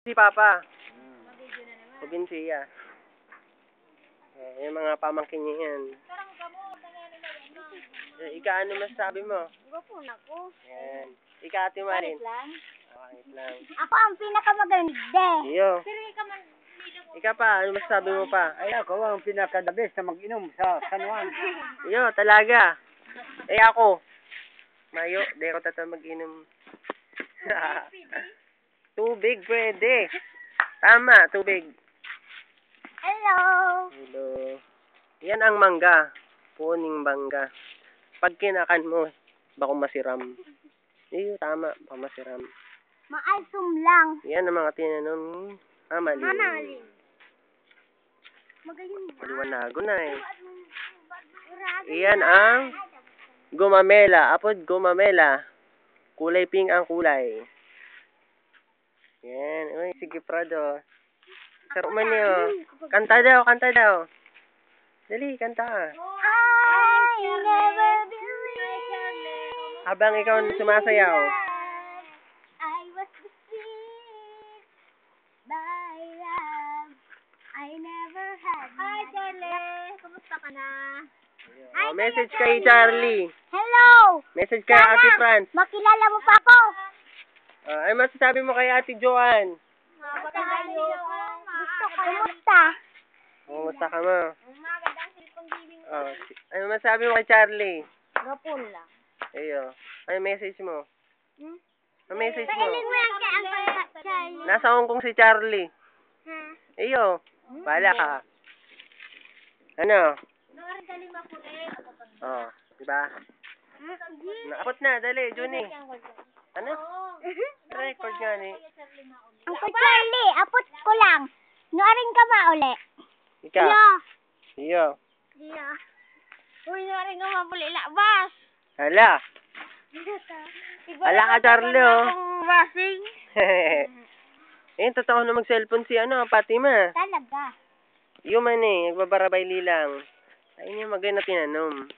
Si Papa. Probinsya. Yung mga pamangkin niya yan. Ika, ano masasabi mo? Gupon ako. Yan. Ika, Ate Marin. Palit lang. Pangit lang. Ako ang pinakamaganda. Iyo. Pero ikaw man Ika pa, ano masasabi mo pa? Ay, ako ang pinaka-the best na mag-inom sa San Juan. Iyo, talaga. Ako. Mayo, di ako tatang mag-inom. Tubig, pwede. Tama, tubig. Hello. Hello. Yan ang mangga. Puning mangga. Pag kinakan mo, baka masiram. Iyo, tama, baka masiram. Maalsum lang. Yan ang mga tinanong. Mali. Mali. Magayon. Maliwanago na eh. Iyan ang gumamela. Apod gumamela. Kulay pink ang kulay. Yan. Uy, sige Prado. Saro man niyo. Kanta daw, kanta daw. Dali, kanta ka. I never believed. Habang ikaw sumasayaw. I was deceived by love. I never had. Hi, Charlie. Kumusta ka na? Oh, message kay Charlie. Hello. Message kay Ate Franz. Makilala mo pa ako. Ay, masasabi mo kay Ate Joanne. Gusto ko. Kumusta? Kumusta ka mo? Ano masasabi mo kay Charlie? Gapon lang. Ayo. Ano message mo? Ano message mo? Pahiling mo lang kay Uncle Charlie. Nasa Hong Kong si Charlie. Ha? Iyo. Bahala ka. Ano? Oh, diba? Naabot na, dali, Juni. Ano? Record nga ni. Uncle Charlie, apot ko lang. Nuaring ka mauli. Ika. Iyo. Yeah. Uy, nuaring ka mauli. Bas! Hala. Hala ka, Charlie, oh. Akong basing. Totoo na mag-cellphone si Fatima. Talaga. Yung man nagbabarabay lilang. Ayun yung magay na tinanom.